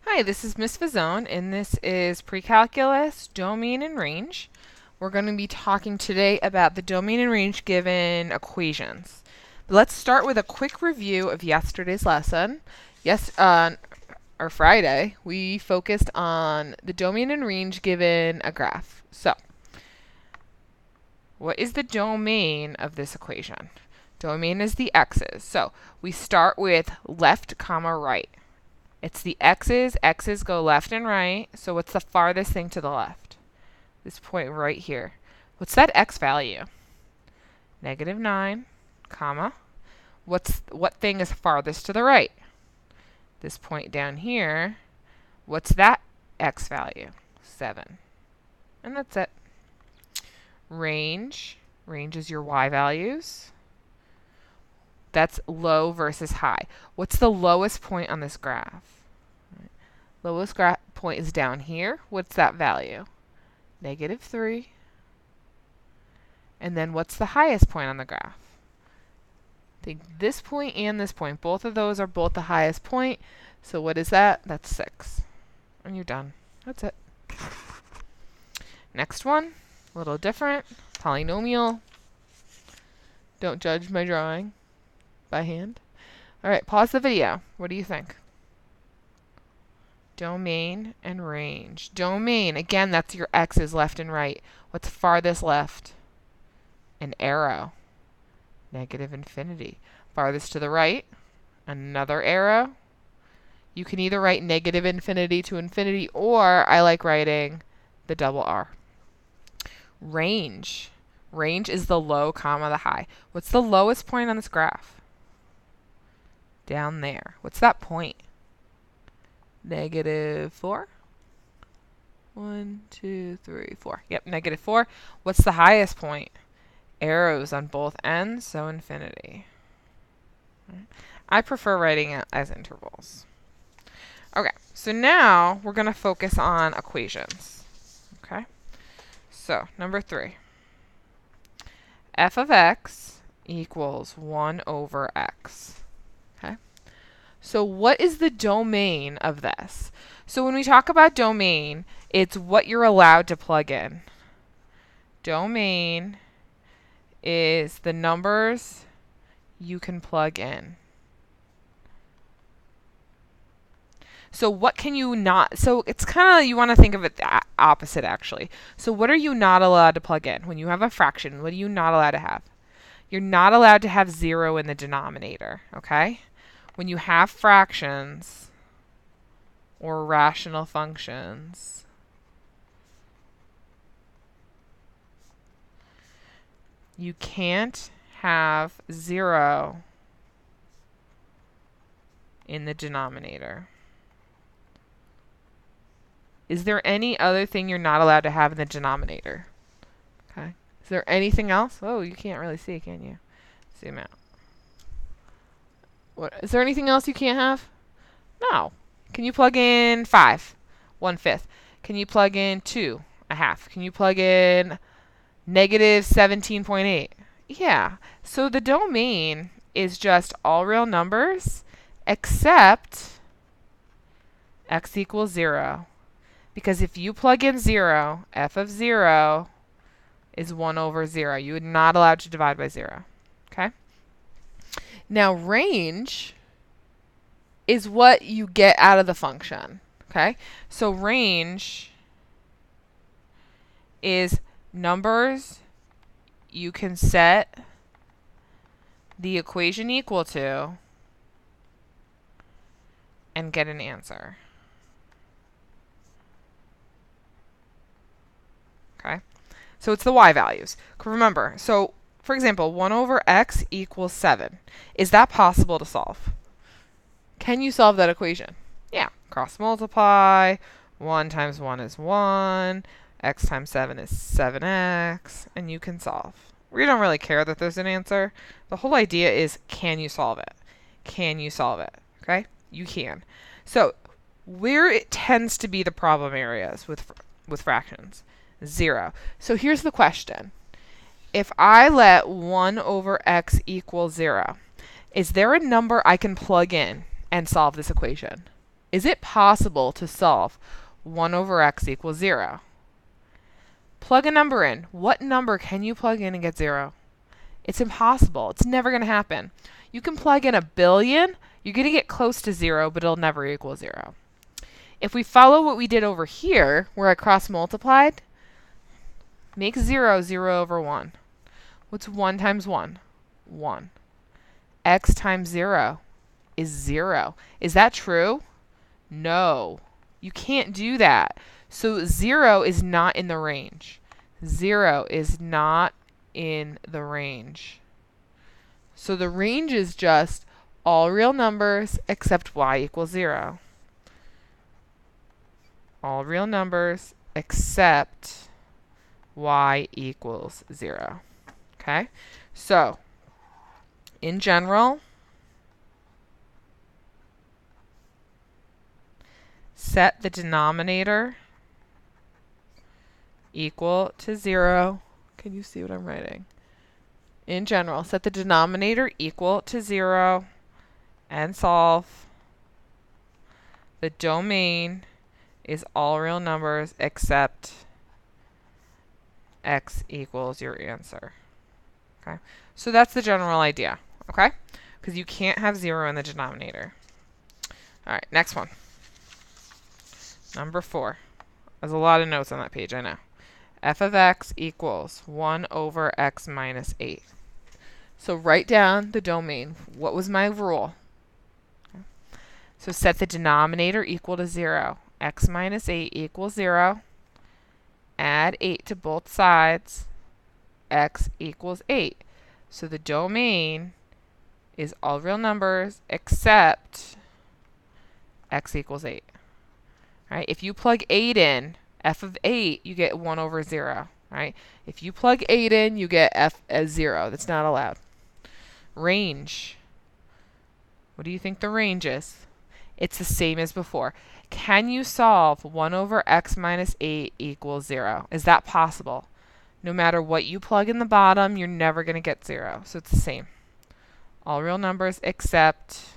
Hi, this is Miss Fazone, and this is Precalculus, Domain and Range. We're going to be talking today about the domain and range given equations. Let's start with a quick review of yesterday's lesson. Or Friday, we focused on the domain and range given a graph. So, what is the domain of this equation? Domain is the x's. So, we start with left comma right. It's the x's. X's go left and right. So what's the farthest thing to the left? This point right here. What's that x value? -9, comma. What thing is farthest to the right? This point down here. What's that x value? 7. And that's it. Range. Range is your y values. That's low versus high. What's the lowest point on this graph? Lowest point is down here. What's that value? -3. And then what's the highest point on the graph? Take this point and this point. Both of those are both the highest point. So what is that? That's 6. And you're done. That's it. Next one. A little different. Polynomial. Don't judge my drawing by hand. All right, pause the video. What do you think? Domain and range. Domain, again, that's your x's left and right. What's farthest left? An arrow. -infinity. Farthest to the right, another arrow. You can either write -infinity to infinity, or I like writing the double R. Range. Range is the low comma the high. What's the lowest point on this graph? Down there. What's that point? -4. 1, 2, 3, 4. Yep, -4. What's the highest point? Arrows on both ends, so infinity. I prefer writing it as intervals. Okay, so now we're going to focus on equations. Okay, so number 3. F of x equals 1 over x. Okay. So what is the domain of this? So when we talk about domain, it's what you're allowed to plug in. Domain is the numbers you can plug in. So what can you not? So it's kind of, you want to think of it the opposite, actually. So what are you not allowed to plug in? When you have a fraction, what are you not allowed to have? You're not allowed to have 0 in the denominator, okay? When you have fractions or rational functions, you can't have 0 in the denominator. Is there any other thing you're not allowed to have in the denominator? Okay. Is there anything else? Oh, you can't really see, can you? Zoom out. What, is there anything else you can't have? No. Can you plug in 5? 1/5. Can you plug in 2? A half. Can you plug in -17.8? Yeah. So the domain is just all real numbers except x equals 0. Because if you plug in 0, f of 0 is 1 over 0. You are not allowed to divide by 0. Okay? Now, range is what you get out of the function. Okay? So range is numbers you can set the equation equal to and get an answer. Okay? So it's the y values. Remember, so for example, 1 over x equals 7. Is that possible to solve? Can you solve that equation? Yeah. Cross multiply. 1 times 1 is 1. X times 7 is 7x. And you can solve. We don't really care that there's an answer. The whole idea is, can you solve it? Can you solve it? Okay? You can. So where it tends to be the problem areas with fractions? 0. So here's the question. If I let 1 over x equal 0, is there a number I can plug in and solve this equation? Is it possible to solve 1 over x equals 0? Plug a number in. What number can you plug in and get 0? It's impossible. It's never going to happen. You can plug in 1,000,000,000. You're going to get close to 0, but it'll never equal 0. If we follow what we did over here, where I cross multiplied, make 0 0 over 1. What's 1 times 1? 1. X times 0 is 0. Is that true? No. You can't do that. So 0 is not in the range. 0 is not in the range. So the range is just all real numbers except y equals 0. All real numbers except y equals 0. Okay? So, in general, set the denominator equal to 0. Can you see what I'm writing? In general, set the denominator equal to 0 and solve. The domain is all real numbers except x equals your answer. Okay? So that's the general idea. Okay? Because you can't have 0 in the denominator. All right, next one. Number 4. There's a lot of notes on that page, I know. F of x equals 1 over x minus 8. So write down the domain. What was my rule? So set the denominator equal to 0. X minus 8 equals 0. Add 8 to both sides. X equals 8. So the domain is all real numbers except x equals 8. Right? If you plug 8 in, f of 8, you get 1 over 0. Right? If you plug 8 in, you get f as 0. That's not allowed. Range. What do you think the range is? It's the same as before. Can you solve 1 over x minus 8 equals 0? Is that possible? No matter what you plug in the bottom, you're never going to get 0. So it's the same. All real numbers except